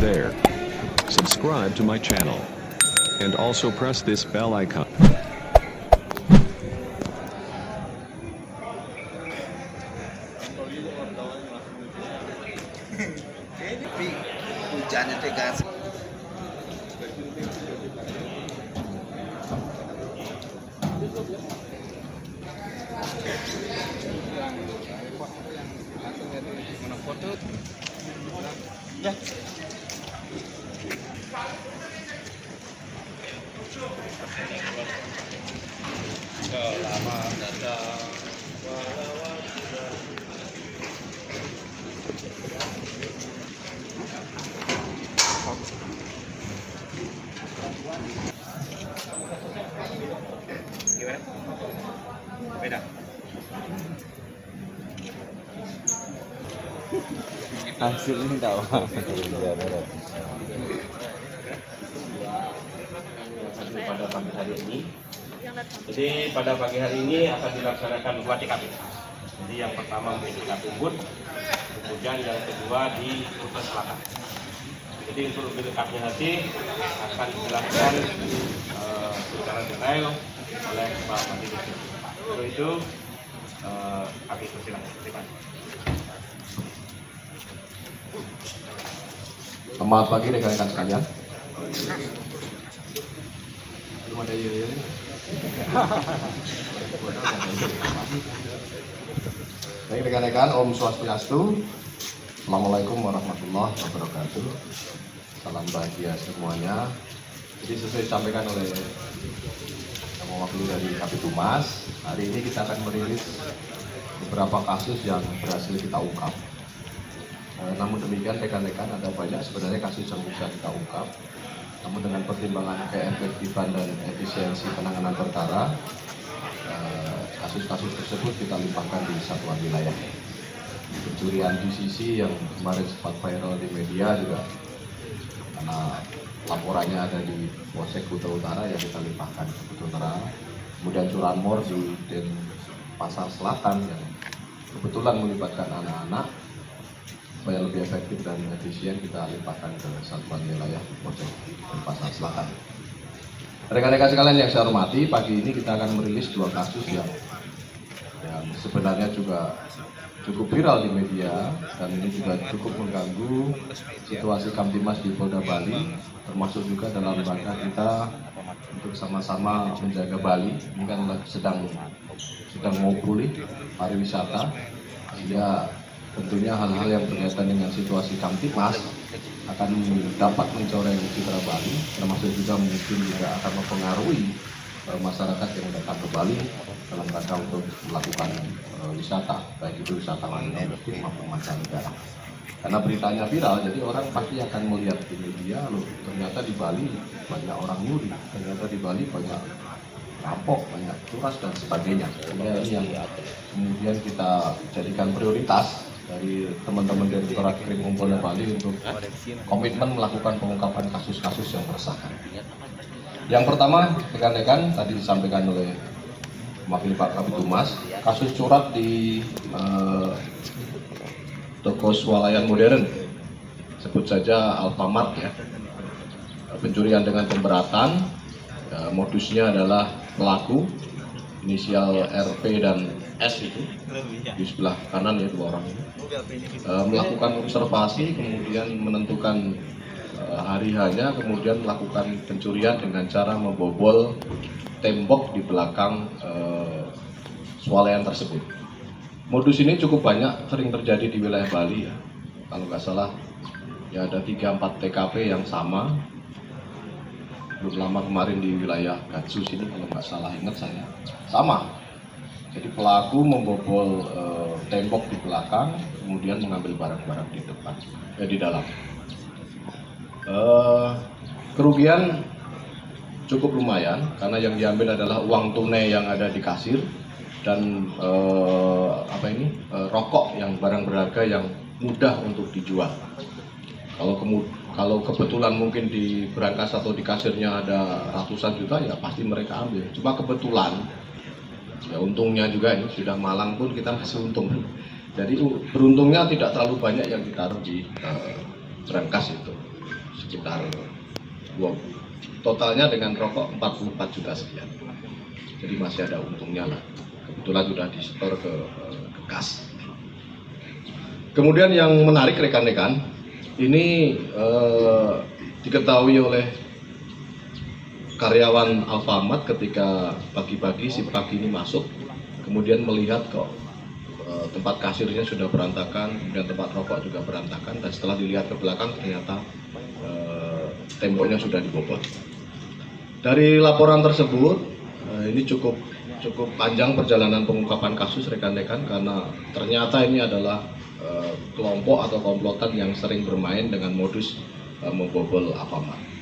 there. Subscribe to my channel. And also press this bell icon. Hujannya tegas. Ya. Selamat datang. Gimana? Beda. Hasilnya tahu. Pada pagi hari ini. Jadi pada pagi hari ini akan dilaksanakan 2 TKP. Jadi yang pertama di TKP Ubud, kemudian yang kedua di Kuta Selatan. Jadi untuk lebih lengkapnya nanti akan dijelaskan secara detail oleh Pak Bupati. Untuk itu kami persilakan. Terima kasih. Selamat pagi rekan-rekan sekalian. Belum ada iya. Baik rekan-rekan, Om Swastiastu. Assalamualaikum warahmatullahi wabarakatuh. Salam bahagia semuanya. Jadi sesuai disampaikan oleh yang mewakili dari Kabid Humas, hari ini kita akan merilis beberapa kasus yang berhasil kita ungkap. Namun demikian rekan-rekan, ada banyak sebenarnya kasus yang bisa kita ungkap. Namun dengan pertimbangan keefektifan dan efisiensi penanganan perkara, kasus-kasus tersebut kita limpahkan di satuan wilayah. Pencurian GCC yang kemarin sempat viral di media juga karena laporannya ada di Polsek Kuta Utara yang kita limpahkan ke Kuta Utara. Kemudian curanmor di Denpasar Selatan yang kebetulan melibatkan anak-anak. Supaya lebih efektif dan efisien kita limpahkan ke satuan wilayah Polsek Denpasar Selatan. Rekan-rekan sekalian yang saya hormati, pagi ini kita akan merilis 2 kasus yang sebenarnya juga cukup viral di media dan ini juga cukup mengganggu situasi Kamtimas di Polda Bali, termasuk juga dalam rangka kita untuk sama-sama menjaga Bali. Ini kan sedang mau pulih pariwisata, sehingga tentunya hal-hal yang berkaitan dengan situasi Kamtimas akan dapat mencoreng citra Bali, termasuk juga mungkin juga akan mempengaruhi masyarakat yang datang ke Bali dalam rangka untuk melakukan wisata, baik itu wisatawan domestik maupun mancanegara. Karena beritanya viral, jadi orang pasti akan melihat di media, loh ternyata di Bali banyak orang nyuri, ternyata di Bali banyak rampok, banyak curas dan sebagainya. Sehingga ini yang kemudian kita jadikan prioritas dari teman-teman Direktorat Krim Polda Bali untuk komitmen melakukan pengungkapan kasus-kasus yang meresahkan. Yang pertama, rekan-rekan tadi disampaikan oleh mewakili Pak Kabid Humas, kasus curat di toko swalayan modern, sebut saja Alfamart ya. Pencurian dengan pemberatan, modusnya adalah pelaku inisial RP dan S itu di sebelah kanan ya 2 orang ini melakukan observasi, kemudian menentukan hari hanya, kemudian melakukan pencurian dengan cara membobol tembok di belakang swalayan tersebut. Modus ini cukup banyak sering terjadi di wilayah Bali ya. Kalau nggak salah ya ada 3-4 TKP yang sama. Belum lama kemarin di wilayah Gatsus ini kalau nggak salah ingat saya sama. Jadi pelaku membobol tembok di belakang, kemudian mengambil barang-barang di depan, di dalam. Kerugian cukup lumayan karena yang diambil adalah uang tunai yang ada di kasir dan rokok yang barang berharga yang mudah untuk dijual. Kalau kebetulan mungkin di brankas atau di kasirnya ada ratusan juta ya pasti mereka ambil. Cuma kebetulan ya untungnya juga ini sudah malang pun kita masih untung. Jadi beruntungnya tidak terlalu banyak yang ditaruh di brankas itu. sekitar totalnya dengan rokok 44 juta sekian. Jadi masih ada untungnya lah. Kebetulan sudah disetor ke kas. Kemudian yang menarik rekan-rekan, ini diketahui oleh karyawan Alfamart ketika pagi-pagi si pagi ini masuk, kemudian melihat kok tempat kasirnya sudah berantakan, kemudian tempat rokok juga berantakan, dan setelah dilihat ke belakang ternyata temboknya sudah dibobol. Dari laporan tersebut, ini cukup panjang perjalanan pengungkapan kasus rekan-rekan, karena ternyata ini adalah kelompok atau komplotan yang sering bermain dengan modus membobol Alfamart.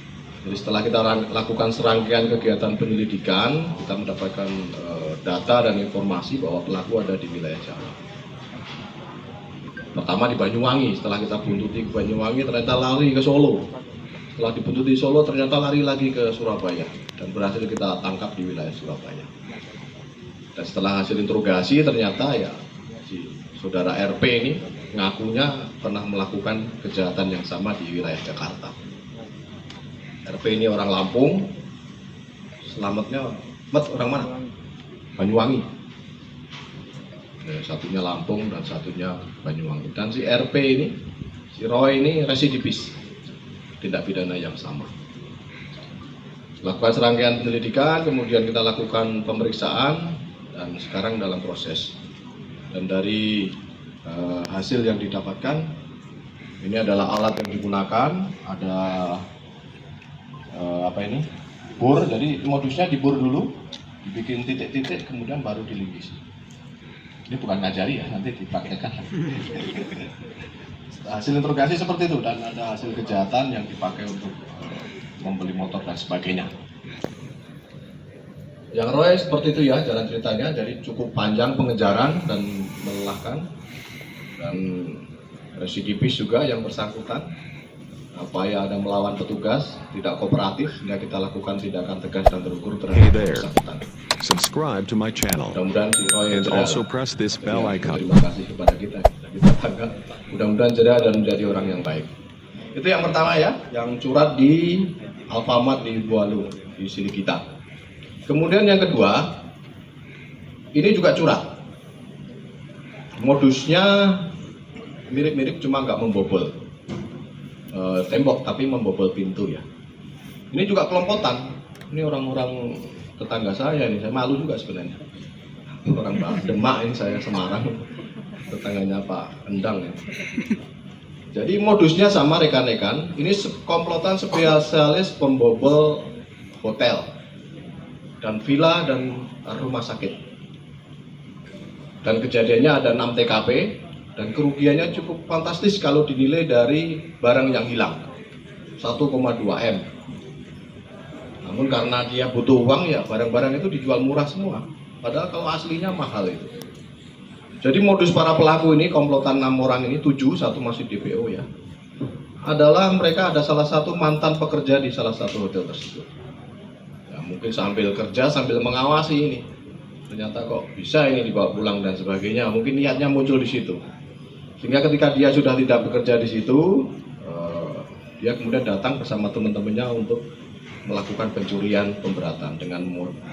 Jadi setelah kita lakukan serangkaian kegiatan penyelidikan, kita mendapatkan data dan informasi bahwa pelaku ada di wilayah Jawa. Pertama di Banyuwangi, setelah kita buntuti ke Banyuwangi ternyata lari ke Solo. Setelah dibuntuti Solo ternyata lari lagi ke Surabaya dan berhasil kita tangkap di wilayah Surabaya. Dan setelah hasil interogasi ternyata ya si saudara RP ini ngakunya pernah melakukan kejahatan yang sama di wilayah Jakarta. RP ini orang Lampung, selamatnya orang mana? Banyuwangi. Satunya Lampung dan satunya Banyuwangi. Dan si RP ini, si Roy ini residivis, tindak pidana yang sama. Lakukan serangkaian penyelidikan, kemudian kita lakukan pemeriksaan, dan sekarang dalam proses. Dan dari hasil yang didapatkan, ini adalah alat yang digunakan, ada bor. Jadi modusnya dibor dulu, dibikin titik-titik, kemudian baru dilingkis. Ini bukan ngajari ya, nanti dipraktekkan. Hasil interogasi seperti itu, dan ada hasil kejahatan yang dipakai untuk membeli motor dan sebagainya. Yang Roy seperti itu ya jalan ceritanya, jadi cukup panjang pengejaran dan melelahkan, dan residivis juga yang bersangkutan. Upaya ada melawan petugas, tidak kooperatif, sehingga kita lakukan tindakan tegas dan terukur Hey terhadap there. bersangkutan. Subscribe to my channel Mudah-mudahan si Roy and cerah. also press this bell icon. Terima kasih kepada kita tangkap. Mudah-mudahan cerah dan menjadi orang yang baik. Itu yang pertama ya, yang curhat di Alfamart di Bualu, di sini kita. Kemudian yang kedua, ini juga curhat. Modusnya mirip-mirip, cuma nggak membobol tembok, tapi membobol pintu ya. Ini juga kelompotan. Ini orang-orang tetangga saya ini, saya malu juga sebenarnya. Orang Demak ini, saya Semarang, tetangganya Pak Endang ya. Jadi modusnya sama rekan-rekan. Ini komplotan spesialis pembobol hotel dan villa dan rumah sakit. Dan kejadiannya ada 6 TKP. Dan kerugiannya cukup fantastis kalau dinilai dari barang yang hilang, 1,2 M. Namun karena dia butuh uang ya barang-barang itu dijual murah semua. Padahal kalau aslinya mahal itu. Jadi modus para pelaku ini, komplotan 6 orang ini, 7, satu masih DPO ya, adalah mereka ada salah satu mantan pekerja di salah satu hotel tersebut. Ya, mungkin sambil kerja sambil mengawasi ini. Ternyata kok bisa ini dibawa pulang dan sebagainya. Mungkin niatnya muncul di situ. Sehingga ketika dia sudah tidak bekerja di situ, dia kemudian datang bersama teman-temannya untuk melakukan pencurian pemberatan dengan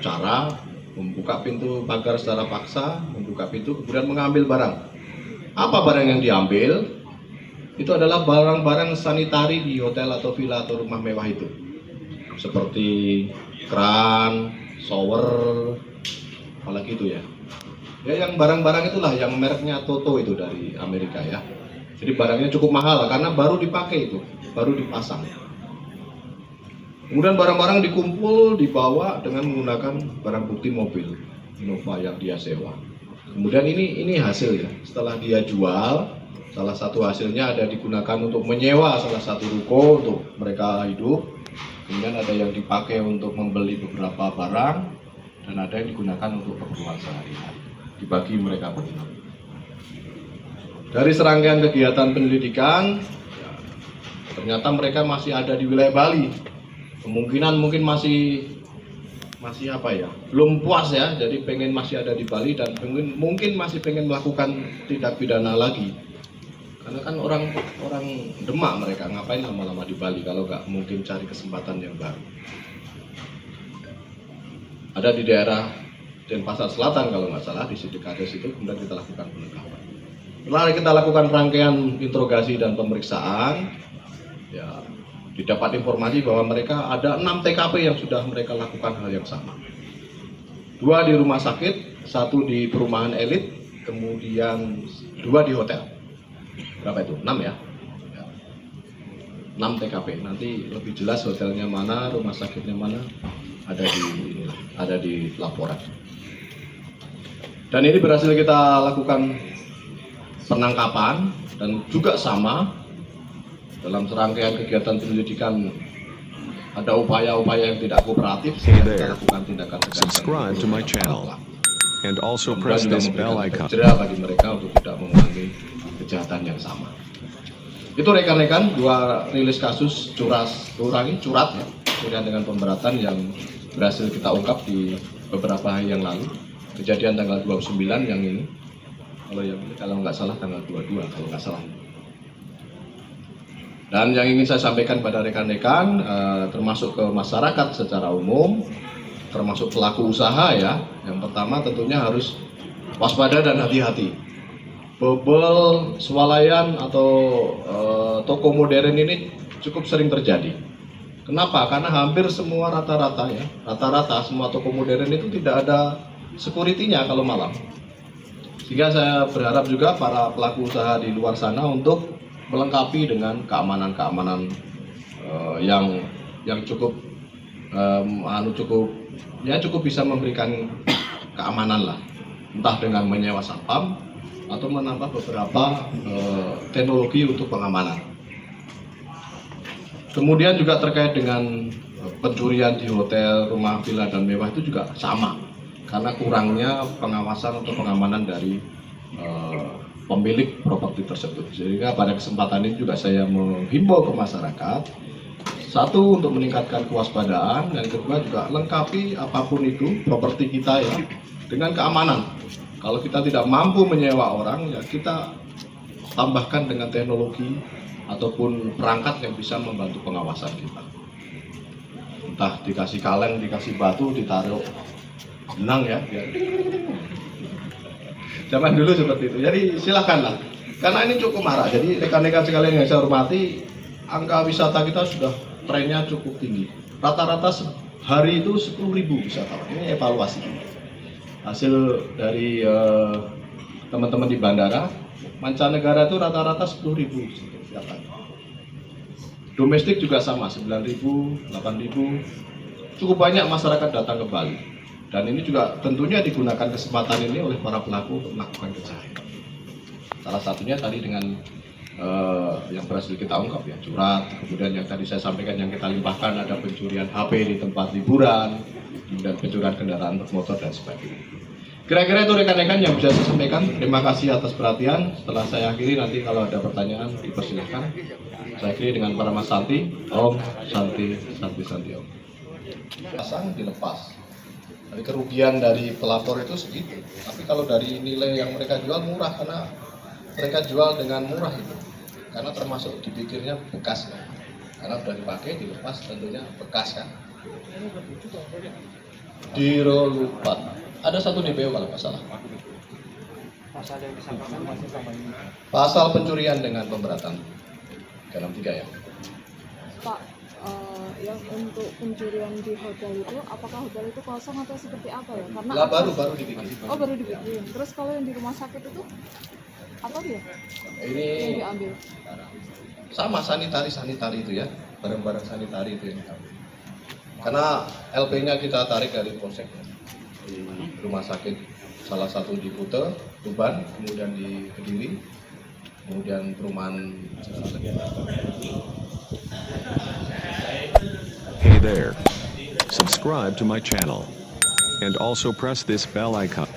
cara membuka pintu pagar secara paksa, membuka pintu, kemudian mengambil barang. Apa barang yang diambil? Itu adalah barang-barang sanitari di hotel atau villa atau rumah mewah itu, seperti kran, shower, apalagi itu ya. Ya yang barang-barang itulah yang mereknya Toto itu dari Amerika ya. Jadi barangnya cukup mahal karena baru dipakai itu, baru dipasang. Kemudian barang-barang dikumpul, dibawa dengan menggunakan barang bukti mobil Innova yang dia sewa. Kemudian ini hasil ya. Setelah dia jual, salah satu hasilnya ada digunakan untuk menyewa salah satu ruko untuk mereka hidup. Kemudian ada yang dipakai untuk membeli beberapa barang dan ada yang digunakan untuk keperluan sehari-hari. Dibagi mereka berdua. Dari serangkaian kegiatan penyelidikan, ya, ternyata mereka masih ada di wilayah Bali. Kemungkinan mungkin masih apa ya, belum puas ya, jadi pengen masih ada di Bali dan mungkin masih pengen melakukan tindak pidana lagi. Karena kan orang Demak mereka, ngapain lama-lama di Bali kalau nggak mungkin cari kesempatan yang baru. Ada di daerah Denpasar Selatan kalau nggak salah, di Sidekades itu kemudian kita lakukan penangkapan. Setelah kita lakukan rangkaian interogasi dan pemeriksaan, ya didapat informasi bahwa mereka ada 6 TKP yang sudah mereka lakukan hal yang sama. 2 di rumah sakit, 1 di perumahan elit, kemudian 2 di hotel. Berapa itu? 6 ya? 6 TKP. Nanti lebih jelas hotelnya mana, rumah sakitnya mana, ada di laporan. Dan ini berhasil kita lakukan penangkapan dan juga sama dalam serangkaian kegiatan penyelidikan ada upaya-upaya yang tidak kooperatif sehingga kita lakukan tindakan tegas. Subscribe to my channel and also press this bell icon. Jerah bagi mereka untuk tidak mengulangi kejahatan yang sama. Itu rekan-rekan 2 rilis kasus curat ya, curian dengan pemberatan yang berhasil kita ungkap di beberapa hari yang lalu. Kejadian tanggal 29 yang ini. Kalau nggak salah tanggal 22 kalau nggak salah. Dan yang ingin saya sampaikan pada rekan-rekan, termasuk ke masyarakat secara umum, termasuk pelaku usaha ya. Yang pertama tentunya harus waspada dan hati-hati. Bobol, swalayan atau toko modern ini cukup sering terjadi. Kenapa? Karena hampir semua rata-rata semua toko modern itu tidak ada security-nya kalau malam. Sehingga saya berharap juga para pelaku usaha di luar sana untuk melengkapi dengan keamanan-keamanan yang cukup cukup bisa memberikan keamanan lah, entah dengan menyewa satpam atau menambah beberapa teknologi untuk pengamanan. Kemudian juga terkait dengan pencurian di hotel, rumah, villa dan mewah itu juga sama, karena kurangnya pengawasan atau pengamanan dari pemilik properti tersebut. Sehingga pada kesempatan ini juga saya menghimbau ke masyarakat, satu untuk meningkatkan kewaspadaan, dan kedua juga lengkapi apapun itu properti kita ya dengan keamanan. Kalau kita tidak mampu menyewa orang, ya kita tambahkan dengan teknologi ataupun perangkat yang bisa membantu pengawasan kita. Entah dikasih kaleng, dikasih batu, ditaruh benang ya. Zaman dulu seperti itu. Jadi silakanlah. Karena ini cukup marak. Jadi rekan-rekan sekalian yang saya hormati, angka wisata kita sudah trennya cukup tinggi. Rata-rata hari itu 10.000 wisatawan. Ini evaluasi. Hasil dari teman-teman di bandara, mancanegara itu rata-rata 10.000 setiap hari. Domestik juga sama, 9.000, 8.000. Cukup banyak masyarakat datang ke Bali. Dan ini juga tentunya digunakan kesempatan ini oleh para pelaku untuk melakukan kejahatan. Salah satunya tadi dengan yang berhasil kita ungkap ya, curat. Kemudian yang tadi saya sampaikan yang kita limpahkan ada pencurian HP di tempat liburan, kemudian pencurian kendaraan bermotor dan sebagainya. Kira-kira itu rekan-rekan yang bisa saya sampaikan. Terima kasih atas perhatian. Setelah saya akhiri, nanti kalau ada pertanyaan dipersilahkan. Saya akhiri dengan para Mas Santi. Om Santi Om. Pasang dilepas. Dari kerugian dari pelapor itu segitu. Tapi kalau dari nilai yang mereka jual murah, karena mereka jual dengan murah itu. Karena termasuk dipikirnya bekas kan. Karena sudah dipakai, dilepas tentunya bekas kan. Diro lupa. Ada satu DPO kalau nggak salah. Pasal yang disangkakan masih sama ini. Pasal pencurian dengan pemberatan dalam 3 ya. Pak, yang untuk pencurian di hotel itu, apakah hotel itu kosong atau seperti apa ya? Karena Lah baru dibikin. Oh, baru dibikin. Terus kalau yang di rumah sakit itu apa dia? Ini Yang diambil? sama sanitari itu ya, barang-barang sanitari itu yang diambil. Karena LP-nya kita tarik dari polsek di rumah sakit, salah satu di Kute, Tuban, kemudian di Kediri, kemudian perumahan. Hey there. Subscribe to my channel and also press this bell icon.